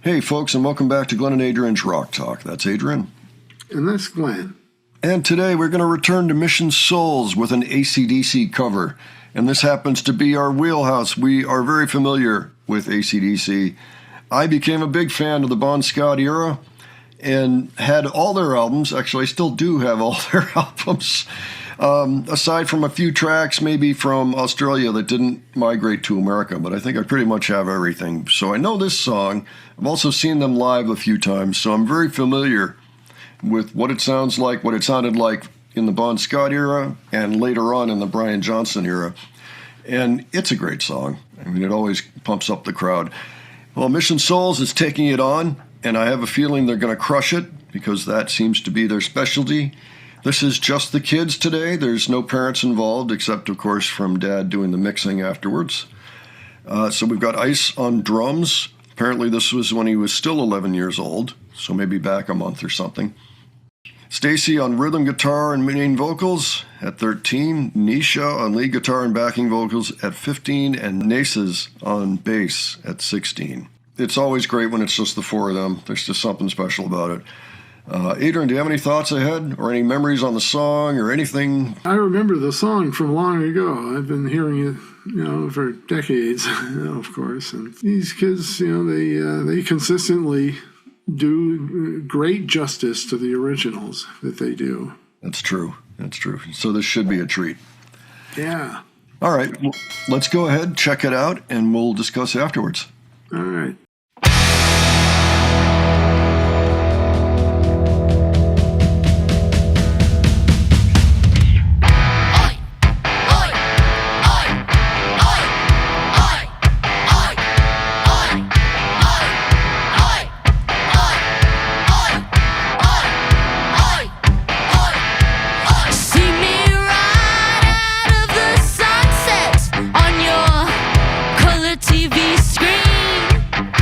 Hey, folks, and welcome back to Glenn and Adrian's Rock Talk. That's Adrian. And that's Glenn. And today we're going to return to Mission Souls with an AC/DC cover. And this happens to be our wheelhouse. We are very familiar with AC/DC. I became a big fan of the Bon Scott era and had all their albums. Actually, I still do have all their albums. Aside from a few tracks, maybe from Australia that didn't migrate to America, but I think I pretty much have everything. So I know this song. I've also seen them live a few times, so I'm very familiar with what it sounds like, what it sounded like in the Bon Scott era, and later on in the Brian Johnson era. And it's a great song. I mean, it always pumps up the crowd. Well, Mission Souls is taking it on, and I have a feeling they're going to crush it because that seems to be their specialty. This is just the kids today. There's no parents involved, except, of course, from Dad doing the mixing afterwards. So we've got Ice on drums. Apparently this was when he was still 11 years old, so maybe back a month or something. Stacy on rhythm guitar and main vocals at 13. Nisha on lead guitar and backing vocals at 15. And Naces on bass at 16. It's always great when it's just the four of them. There's just something special about it. Adrian, do you have any thoughts ahead or any memories on the song or anything? I remember the song from long ago. I've been hearing it, for decades, of course. And these kids, they consistently do great justice to the originals that they do. That's true. That's true. So this should be a treat. Yeah. All right. Well, let's go ahead, check it out, and we'll discuss afterwards. All right. TV screen.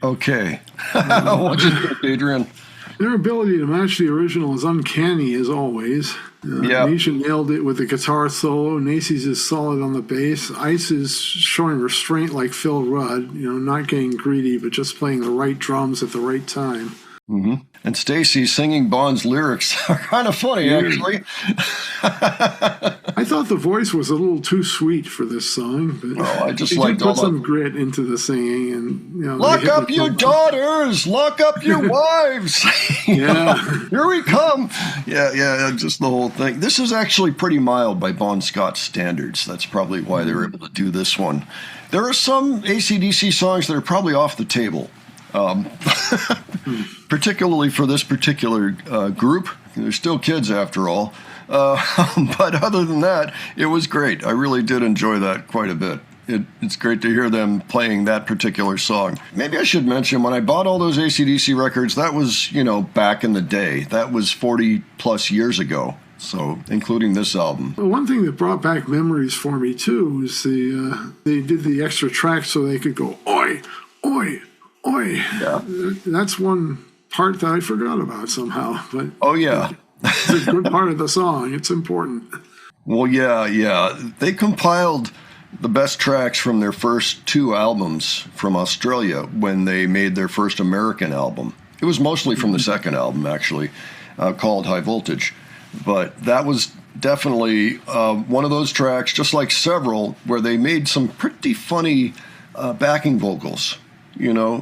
Okay. What'd you think, Adrian? Their ability to match the original is uncanny as always. Yeah. Nisha nailed it with the guitar solo. Nacy's is solid on the bass. Ice is showing restraint like Phil Rudd, not getting greedy, but just playing the right drums at the right time. Mm-hmm. And Stacy singing Bond's lyrics are kind of funny, actually. I thought the voice was a little too sweet for this song, but I just she liked did all put some grit into the singing, and lock up your daughters, lock up your wives. Yeah, here we come. Yeah, just the whole thing. This is actually pretty mild by Bon Scott standards. That's probably why they were able to do this one. There are some AC/DC songs that are probably off the table. Particularly for this particular group. They're still kids after all. But other than that, it was great. I really did enjoy that quite a bit. It's great to hear them playing that particular song. Maybe I should mention, when I bought all those AC/DC records, that was, back in the day. That was 40 plus years ago. So, including this album. One thing that brought back memories for me, too, was they did the extra track so they could go, oi, oi, oi. Yeah. That's one part that I forgot about somehow. But oh, yeah. It's a good part of the song. It's important. Well, yeah. They compiled the best tracks from their first 2 albums from Australia when they made their first American album. It was mostly from the second album, actually, called High Voltage. But that was definitely one of those tracks, just like several, where they made some pretty funny backing vocals,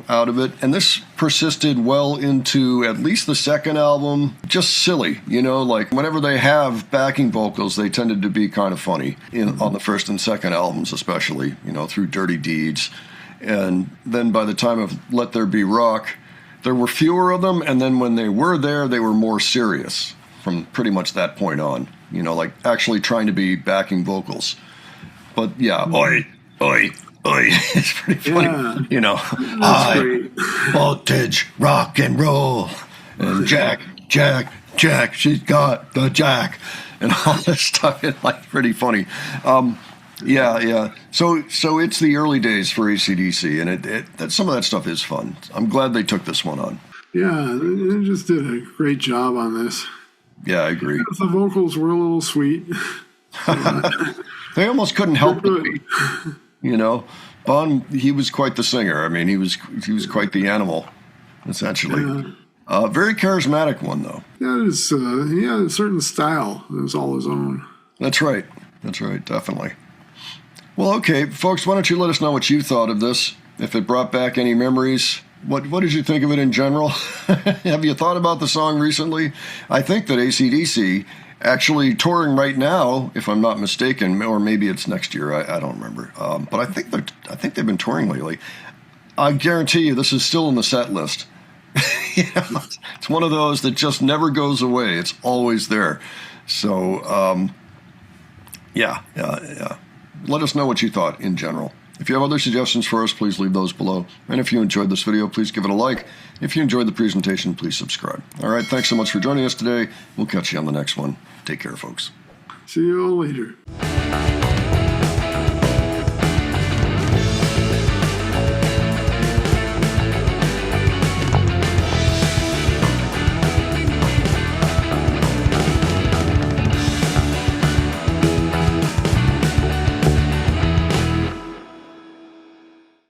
out of it. And this persisted well into at least the second album. Just silly, like whenever they have backing vocals, they tended to be kind of funny on the first and second albums, especially, through Dirty Deeds. And then by the time of Let There Be Rock, there were fewer of them. And then when they were there, they were more serious from pretty much that point on, like actually trying to be backing vocals. But yeah, oi, oi. It's pretty funny, High voltage rock and roll, and Jack, she's got the jack, and all this stuff. It's like pretty funny. Yeah. So it's the early days for AC/DC, and some of that stuff is fun. I'm glad they took this one on. Yeah, they just did a great job on this. Yeah, I agree. The vocals were a little sweet. They almost couldn't help it. Bon, he was quite the singer. I mean, he was quite the animal, essentially. Yeah. Very charismatic one, though. Yeah, he had a certain style. It was all his own. That's right, definitely. Well, okay, folks, why don't you let us know what you thought of this, if it brought back any memories. What did you think of it in general? Have you thought about the song recently? I think that AC/DC, actually touring right now, if I'm not mistaken, or maybe it's next year. I don't remember. But I think they've been touring lately. I guarantee you, this is still in the set list. It's one of those that just never goes away. It's always there. So, yeah. Let us know what you thought in general. If you have other suggestions for us, please leave those below. And if you enjoyed this video, please give it a like. If you enjoyed the presentation, please subscribe. All right, thanks so much for joining us today. We'll catch you on the next one. Take care, folks. See you all later.